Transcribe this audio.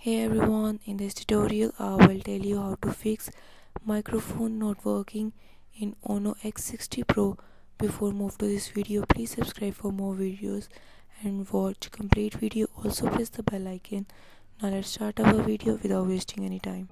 Hey everyone, in this tutorial I will tell you how to fix microphone not working in Honor X60 Pro. Before move to this video, please subscribe for more videos and watch complete video. Also press the bell icon. Now let's start our video without wasting any time.